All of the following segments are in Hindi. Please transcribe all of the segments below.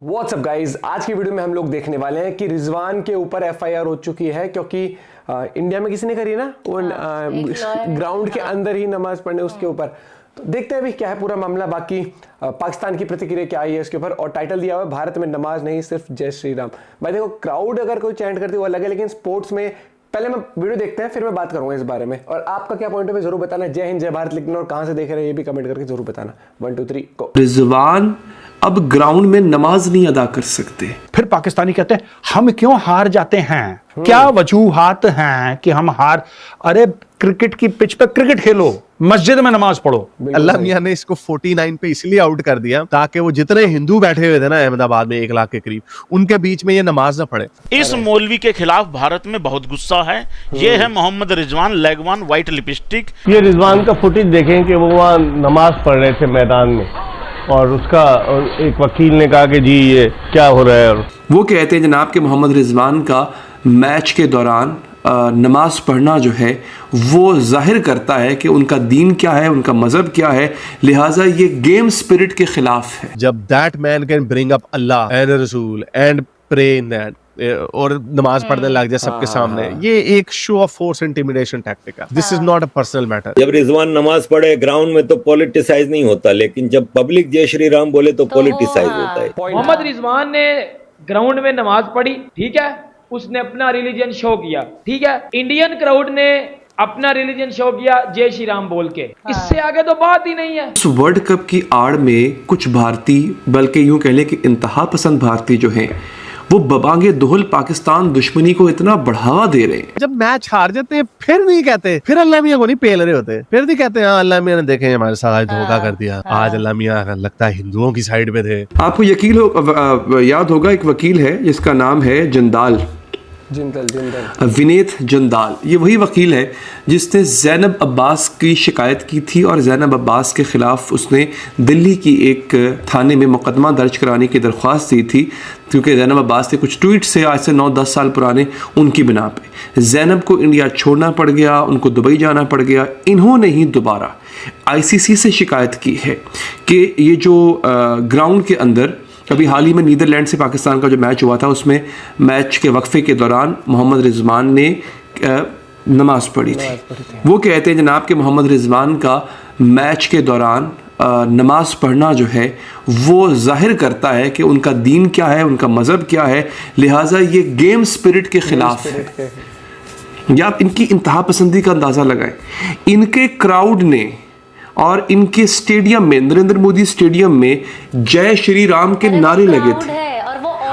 व्हाट्सअप गाइज, आज की वीडियो में हम लोग देखने वाले हैं कि रिजवान के ऊपर एफआईआर हो चुकी है क्योंकि इंडिया में किसी ने करी ना वो ग्राउंड के अंदर ही नमाज पढ़ने उसके ऊपर। तो देखते हैं अभी क्या है पूरा मामला। बाकी पाकिस्तान की प्रतिक्रिया क्या आई है इसके ऊपर, और टाइटल दिया हुआ है भारत में नमाज नहीं सिर्फ जय श्री राम। भाई देखो, क्राउड अगर कोई चैंट करती है वो अलग है, लेकिन स्पोर्ट्स में पहले मैं वीडियो देखते हैं फिर मैं बात करूंगा इस बारे में। और आपका क्या पॉइंट ऑफ व्यू जरूर बताना। जय हिंद जय भारत लिखना और कहां से देख रहे हैं ये भी कमेंट करके जरूर बताना। 1 2 3 को। रिजवान अब ग्राउंड में नमाज नहीं अदा कर सकते। फिर पाकिस्तानी कहते हैं हम क्यों हार जाते हैं, क्या वजूहात हैं कि हम हार। अरे क्रिकेट की पिच पे क्रिकेट खेलो, मस्जिद में नमाज पढ़ो। अल्लाह मियां ने इसको 49 पे इसलिए आउट कर दिया ताकि वो जितने हिंदू बैठे हुए थे ना अहमदाबाद में 1 लाख के करीब, उनके बीच में ये नमाज ना पढ़े। इस मौलवी के खिलाफ भारत में बहुत गुस्सा है। ये है मोहम्मद रिजवान लेगवान व्हाइट लिपस्टिक। ये रिजवान का फुटेज देखें कि वो वहाँ नमाज पढ़ रहे थे मैदान में, और उसका एक वकील ने कहा कि जी ये क्या हो रहा है। और वो कहते हैं जनाब कि मोहम्मद रिजवान का मैच के दौरान नमाज पढ़ना जो है वो जाहिर करता है कि उनका दीन क्या है, उनका मजहब क्या है, लिहाजा ये गेम स्पिरिट के खिलाफ है। जब that man can bring up Allah and Rasool and pray in that और नमाज पढ़ने लग जाए सबके सामने, ये एक show of force intimidation tactic है। This is not a personal matter. जब रिजवान नमाज पढ़े ग्राउंड में तो पॉलिटिसाइज नहीं होता, लेकिन जब पब्लिक जय श्री राम बोले तो पॉलिटिसाइज होता है। मोहम्मद रिजवान ने ग्राउंड में नमाज पढ़ी, ठीक है, उसने अपना रिलीजन शो किया, ठीक है। इंडियन क्राउड ने अपना रिलीजन शो किया जय श्री राम बोल के। इससे आगे तो बात ही नहीं है। इस वर्ल्ड कप की आड़ में कुछ भारतीय, बल्कि यूं कह लें कि इंतहा पसंद भारतीय जो हैं, वो बबांगे दोहल पाकिस्तान दुश्मनी को इतना बढ़ावा दे रहे हैं। जब मैच हार जाते हैं फिर नहीं कहते, फिर अल्लाह मियां को नहीं पेल रहे होते, फिर नहीं कहते हाँ अल्लाह मियां ने देखे हमारे साथ आज धोखा कर दिया, आज अल्लाह मियां लगता है हिंदुओं की साइड में थे। आपको याद होगा एक वकील है जिसका नाम है जिंदाल, विनीत जिंदाल। ये वही वकील है जिसने ज़ैनब अब्बास की शिकायत की थी और ज़ैनब अब्बास के ख़िलाफ़ उसने दिल्ली की एक थाने में मुकदमा दर्ज कराने की दरख्वास्त दी थी, क्योंकि ज़ैनब अब्बास के कुछ ट्वीट से आज से 9-10 साल पुराने, उनकी बिना पे ज़ैनब को इंडिया छोड़ना पड़ गया, उनको दुबई जाना पड़ गया। इन्होंने ही दोबारा ICC से शिकायत की है कि ये जो ग्राउंड के अंदर अभी हाल ही में नीदरलैंड से पाकिस्तान का जो मैच हुआ था, उसमें मैच के वक्फे के दौरान मोहम्मद रिजवान ने नमाज पढ़ी थी। वो कहते हैं जनाब कि मोहम्मद रिजवान का मैच के दौरान नमाज पढ़ना जो है वो जाहिर करता है कि उनका दीन क्या है, उनका मज़हब क्या है, लिहाजा ये गेम स्पिरिट के खिलाफ है। या आप इनकी इंतहा पसंदी का अंदाज़ा लगाएं। इनके क्राउड ने और इनके स्टेडियम में, नरेंद्र मोदी स्टेडियम में जय श्री राम के नारे लगे थे,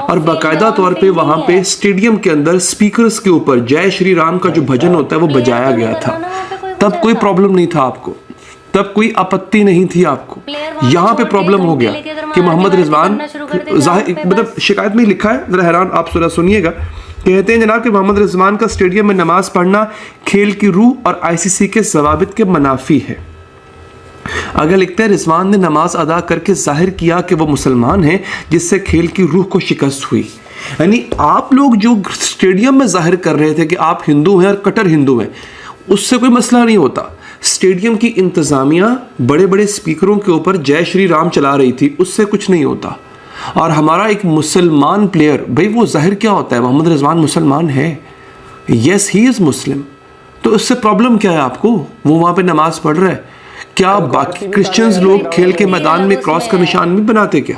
और बाकायदा तौर पे वहां पे स्टेडियम के अंदर स्पीकर्स के ऊपर जय श्री राम का जो भजन होता है वो बजाया गया था। तब कोई प्रॉब्लम नहीं था आपको, तब कोई आपत्ति नहीं थी आपको। यहाँ पे प्रॉब्लम हो गया कि मोहम्मद रिजवान, मतलब शिकायत में लिखा है, जरा हैरान आप जरा सुनिएगा। कहते हैं जनाब कि मोहम्मद रिजवान का स्टेडियम में नमाज पढ़ना खेल की रूह और ICC के ज़वाबित के मुनाफी है। अगर लिखते हैं रिजवान ने नमाज अदा करके जाहिर किया कि वो मुसलमान हैं, जिससे खेल की रूह को शिकस्त हुई। यानी आप लोग जो स्टेडियम में जाहिर कर रहे थे कि आप हिंदू हैं और कट्टर हिंदू हैं, उससे कोई मसला नहीं होता। स्टेडियम की इंतज़ामिया बड़े बड़े स्पीकरों के ऊपर जय श्री राम चला रही थी, उससे कुछ नहीं होता। और हमारा एक मुसलमान प्लेयर, भाई वो जाहिर क्या होता है, मोहम्मद रिजवान मुसलमान है, यस ही इज़ मुस्लिम, तो उससे प्रॉब्लम क्या है आपको? वो वहाँ पे नमाज पढ़ रहा है। क्या बाकी क्रिश्चियंस लोग खेल के मैदान में क्रॉस का निशान नहीं बनाते क्या?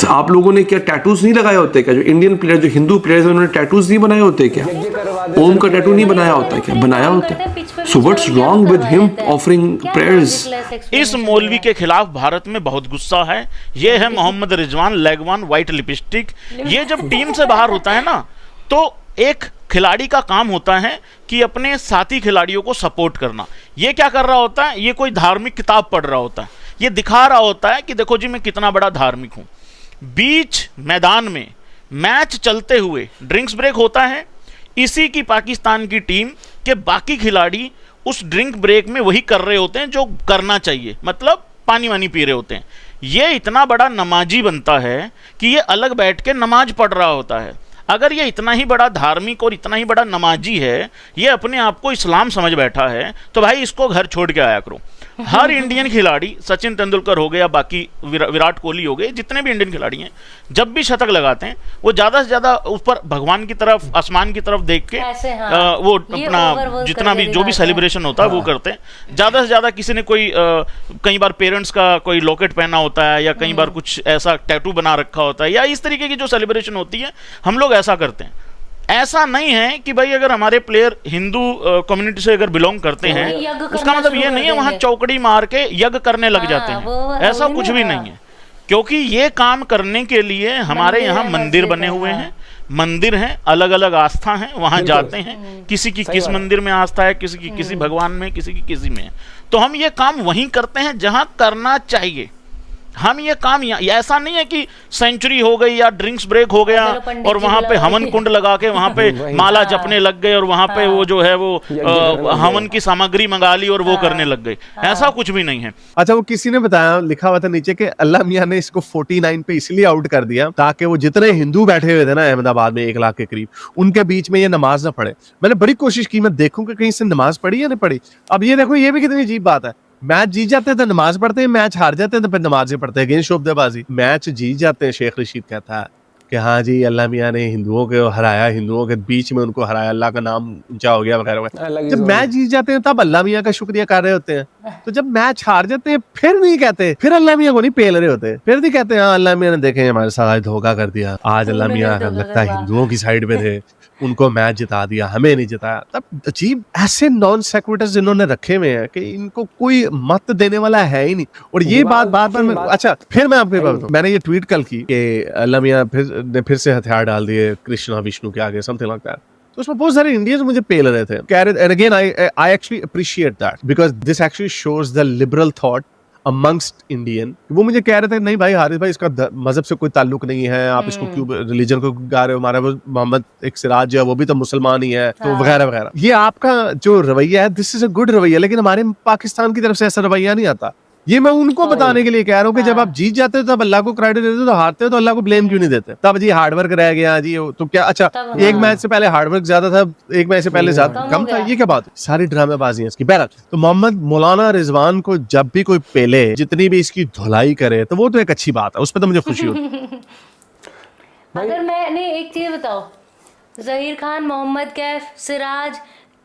आप लोगों ने क्या टैटूज नहीं लगाए होते क्या? जो इंडियन प्लेयर, जो हिंदू प्लेयर्स हैं, उन्होंने टैटूज नहीं बनाए होते क्या? ओम का टैटू नहीं बनाया होता क्या? बनाया होता है। So what's wrong with him offering prayers? इस मौलवी के खिलाफ भारत में बहुत गुस्सा है। ये है मोहम्मद रिजवान लेगवान व्हाइट लिपस्टिक। ये जब टीम से बाहर होता है ना, तो एक खिलाड़ी का काम होता है कि अपने साथी खिलाड़ियों को सपोर्ट करना। ये क्या कर रहा होता है? ये कोई धार्मिक किताब पढ़ रहा होता है, ये दिखा रहा होता है कि देखो जी मैं कितना बड़ा धार्मिक हूँ। बीच मैदान में मैच चलते हुए ड्रिंक्स ब्रेक होता है, इसी की पाकिस्तान की टीम के बाकी खिलाड़ी उस ड्रिंक ब्रेक में वही कर रहे होते हैं जो करना चाहिए, मतलब पानी वानी पी रहे होते हैं। ये इतना बड़ा नमाजी बनता है कि ये अलग बैठ के नमाज पढ़ रहा होता है। अगर ये इतना ही बड़ा धार्मिक और इतना ही बड़ा नमाजी है, ये अपने आप को इस्लाम समझ बैठा है, तो भाई इसको घर छोड़ के आया करो। हर इंडियन खिलाड़ी, सचिन तेंदुलकर हो गया, बाकी विराट कोहली हो गए, जितने भी इंडियन खिलाड़ी हैं, जब भी शतक लगाते हैं वो ज्यादा से ज्यादा ऊपर भगवान की तरफ, आसमान की तरफ देख के वो अपना जितना भी जो भी सेलिब्रेशन होता है वो करते हैं। ज्यादा से ज्यादा किसी ने कोई कई बार पेरेंट्स का कोई लॉकेट पहना होता है, या कई बार कुछ ऐसा टैटू बना रखा होता है, या इस तरीके की जो सेलिब्रेशन होती है हम लोग ऐसा करते हैं। ऐसा नहीं है कि भाई अगर हमारे प्लेयर हिंदू कम्युनिटी से अगर बिलोंग करते हैं उसका मतलब ये नहीं है वहां चौकड़ी मार के यज्ञ करने लग जाते हैं, ऐसा कुछ भी नहीं है। क्योंकि ये काम करने के लिए हमारे यहाँ मंदिर बने हुए हैं, मंदिर हैं, अलग अलग आस्था हैं, वहां जाते हैं, किसी की किस मंदिर में आस्था है, किसी की किसी भगवान में, किसी की किसी में। तो हम ये काम वहीं करते हैं जहां करना चाहिए। हम ये काम ऐसा नहीं है कि सेंचुरी हो गई या ड्रिंक्स ब्रेक हो गया और वहां पे हवन कुंड लगा के वहां पे माला जपने लग गए और वहां पे वो जो है वो हवन की सामग्री मंगा ली और वो करने लग गए, ऐसा कुछ भी नहीं है। अच्छा, वो किसी ने बताया, लिखा हुआ था नीचे कि अल्लाह मियां ने इसको 49 पे इसलिए आउट कर दिया ताकि वो जितने हिंदू बैठे हुए थे ना अहमदाबाद में 1 लाख के करीब, उनके बीच में ये नमाज ना पढ़े। मैंने बड़ी कोशिश की मैं देखूं कि कहीं से नमाज पढ़ी या नहीं पढ़ी। अब ये देखो, ये भी कितनी अजीब बात है, मैच जीत जाते हैं तो नमाज पढ़ते हैं, मैच हार जाते हैं तो फिर नमाज पढ़ते हैं। अगेन शोबदेबाजी। मैच जीत जाते हैं, शेख रशीद कहता है कि हाँ जी अल्लाह मियां ने हिंदुओं को हराया, हिंदुओं के बीच में उनको हराया, अल्लाह का नाम ऊंचा हो गया वगैरह। जब मैच जीत जाते हैं तब अल्लाह मियां का शुक्रिया कर रहे होते हैं, तो जब मैच हार जाते हैं फिर नहीं कहते, फिर अल्लाह मियां को नहीं पेल रहे होते, फिर नहीं कहते हाँ अल्लाह मियां ने देखे हमारे साथ आज धोखा कर दिया, आज अल्लाह मियां लगता है हिंदुओं की साइड में थे, उनको मैच जिता दिया, हमें नहीं जिताया। तब अजीब ऐसे नॉन सेक्विटर्स जिन्होंने रखे हुए हैं कि इनको कोई मत देने वाला है ही नहीं। और ये बात बार अच्छा, फिर मैं आपको बात बताऊं, मैंने ये ट्वीट कल की कि अल्लाह मियां फिर से हथियार डाल दिए कृष्णा विष्णु के आगे, समथिंग लाइक दैट। तो उसमें बहुत सारे इंडियंस मुझे पेल रहे थे, कह रहे, and again I actually appreciate that because this actually shows the liberal thought amongst Indian. वो मुझे कह रहे थे नहीं भाई हारिस भाई, इसका मजहब से कोई ताल्लुक नहीं है, आप इसको क्यों रिलीजन को गा रहे हो, हमारा वो मोहम्मद एक सिराज जो है वो भी तो मुसलमान ही है, तो वगैरह वगैरह। ये आपका जो रवैया है, दिस इज अ गुड रवैया, लेकिन हमारे पाकिस्तान की तरफ से ऐसा रवैया नहीं आता। ये मैं उनको बताने के लिए कह रहा हूँ कि जब आप जीत जाते हो तब अल्लाह को क्रेडिट देते हो, तो हारते हो तो अल्लाह को ब्लेम क्यों नहीं देते? तब जी हार्डवर्क रह गया जी, तो क्या अच्छा एक मैच से पहले हार्डवर्क ज्यादा था, एक मैच से पहले ज्यादा कम था, ये क्या बात है? सारी ड्रामेबाजी है इसकी। बहरहाल, तो मोहम्मद मौलाना रिजवान को जब भी कोई पेले, जितनी भी इसकी धुलाई करे, तो वो तो एक अच्छी बात है, उस पर तो मुझे खुशी होती। अगर मैंने एक चीज बताओ, जहीर खान, मोहम्मद कैफ, सिराज,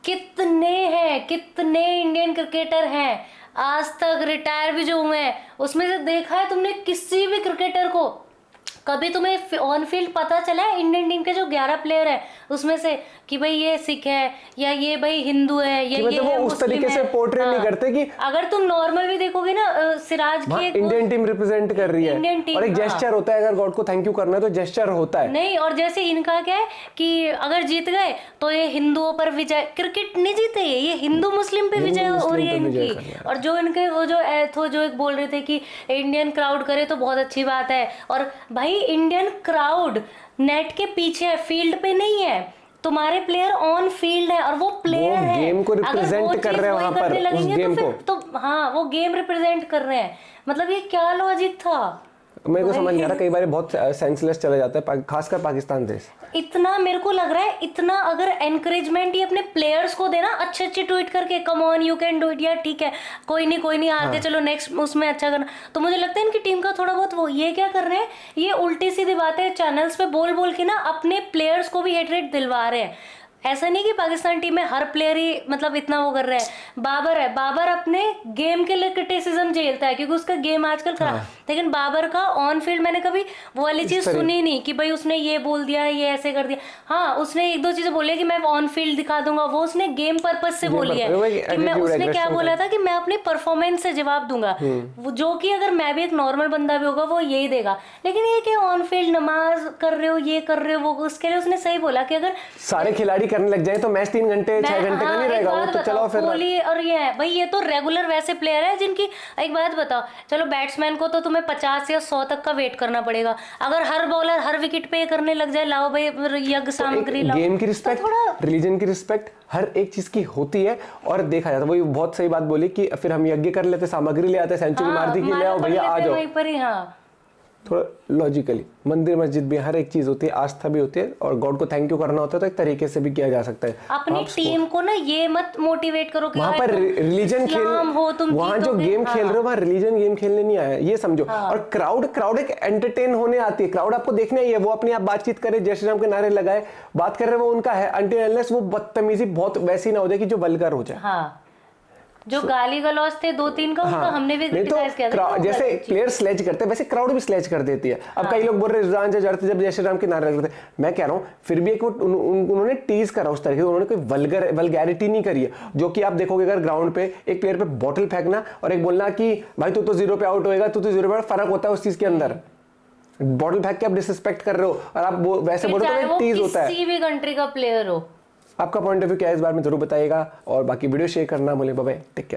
कितने हैं, कितने इंडियन क्रिकेटर हैं आज तक रिटायर भी जो हुए हैं, उसमें से देखा है तुमने किसी भी क्रिकेटर को? कभी तुम्हें ऑन फील्ड पता चला है इंडियन टीम के जो 11 प्लेयर हैं उसमें से कि भाई ये सिख है या ये भाई हिंदू है या ये है उस तरीके से पोर्ट्रेट नहीं करते कि अगर तुम नॉर्मल भी देखोगे ना, सिराज की इंडियन टीम रिप्रेजेंट कर रही है और एक जेस्चर होता है, अगर गॉड को थैंक यू करना है तो जेस्चर होता है। नहीं, और जैसे इनका क्या है कि अगर जीत गए तो ये हिंदुओं पर विजय, क्रिकेट नहीं जीते ये हिंदू मुस्लिम पे विजय हो रही है इनकी। और जो इनके वो जो एक बोल रहे थे कि इंडियन क्राउड करे तो बहुत अच्छी बात है, और भाई इंडियन क्राउड नेट के पीछे है, फील्ड पे नहीं है, तुम्हारे प्लेयर ऑन फील्ड है और वो प्लेयर है, गेम को रिप्रेजेंट कर रहे हैं वहां पर, उस गेम को तो हाँ वो गेम रिप्रेजेंट कर रहे हैं। मतलब ये क्या लॉजिक था, मेरे को समझ नहीं आ रहा। कई बार बहुत सेंसलेस चले जाता है, खासकर पाकिस्तान देश। इतना मेरे को लग रहा है, इतना अगर एनकरेजमेंट ये अपने प्लेयर्स को देना, अच्छे अच्छे ट्वीट करके come on you can do it, यार ठीक है कोई नहीं आगे चलो नेक्स्ट उसमें अच्छा करना, तो मुझे लगता है इनकी टीम का थोड़ा बहुत वो ये क्या कर रहे हैं, ये उल्टी सीधी बातें चैनल्स पे बोल बोल के ना अपने प्लेयर्स को भी हेटरेट दिलवा रहे हैं। ऐसा नहीं कि पाकिस्तान टीम में हर प्लेयर ही मतलब इतना वो कर रहा है। बाबर है, बाबर अपने गेम के लिए क्रिटिसिज्म झेलता है क्योंकि उसका गेम आजकल खराब, लेकिन बाबर का ऑन फील्ड मैंने कभी वो वाली चीज सुनी नहीं कि भाई उसने ये बोल दिया, ये ऐसे कर दिया। हाँ, उसने एक दो चीजें बोली कि मैं ऑन फील्ड दिखा दूंगा, वो उसने गेम पर्पज से बोली है कि मैं, उसने क्या बोला था कि मैं अपनी परफॉर्मेंस से जवाब दूंगा, जो कि अगर मैं भी एक नॉर्मल बंदा भी होगा वो यही देगा। लेकिन ये कि ऑन फील्ड नमाज कर रहे हो, ये कर रहे हो, वो उसके लिए उसने सही बोला कि अगर सारे खिलाड़ी करने लग जाए तो मैच 3 घंटे 6 घंटे का नहीं रहेगा, वो तो चलो फिर कोहली और ये है भाई, ये तो रेगुलर वैसे प्लेयर है जिनकी, एक बात बताओ, चलो बैट्समैन को तो तुम्हें 50 या 100 तक का वेट करना पड़ेगा, अगर हर बॉलर हर विकेट पे करने लग जाए, लाओ भाई यज्ञ सामग्री लाओ। गेम की रिस्पेक्ट, रिलीजन की रिस्पेक्ट हर एक चीज की होती है और देखा जाता है। वही बहुत सही बात बोली कि फिर हम यज्ञ कर लेते, सामग्री ले आते, सेंचुरी मार दी कि ले आओ भैया आ जाओ। वहीं पर ही हाँ थोड़ा लॉजिकली, मंदिर मस्जिद भी हर एक चीज होती है, आस्था भी होती है, और गॉड को थैंक यू करना होता है तो एक तरीके से भी किया जा सकता है। अपनी टीम को ना ये मत मोटिवेट करो कि वहां पर रिलीजन खेल, वहां जो गेम खेल रहे हो वहां रिलीजन गेम खेलने नहीं आया, ये समझो। और क्राउड एक एंटरटेन होने आती है, क्राउड आपको देखने आई है, वो अपने आप बातचीत करे, जय श्री राम के नारे लगाए, बात कर रहे वो उनका है, अनटिल अनलेस वो बदतमीजी बहुत वैसी ना हो जाए कि जो वल्गर हो जाए। हाँ, जो गाली गलौज थे 2-3 का, उनका हमने भी क्रिटिसाइज किया था। जैसे प्लेयर स्लेज करते हैं वैसे क्राउड भी स्लेज कर देती है। अब कई लोग बोल रहे रिजवान जड़ते जब जय श्री राम के नारे लगते, मैं कह रहा हूँ फिर भी एक उन्होंने टीज करा उस तरीके से, उन्होंने कोई वल्गैरिटी नहीं करी है। जो कि आप देखोगे अगर ग्राउंड पे एक प्लेयर पे बॉटल फेंकना और एक बोलना कि भाई तू तो 0 पे आउट होएगा, तू तो 0 पे, फर्क होता है उस चीज के अंदर। बॉटल फेंक के आप डिसरिस्पेक्ट कर रहे हो और आप वैसे बोलो तो टीज होता है। किसी भी कंट्री का प्लेयर हो। आपका पॉइंट ऑफ व्यू क्या है इस बार में जरूर बताइएगा, और बाकी वीडियो शेयर करना भूलें। Bye bye, take care.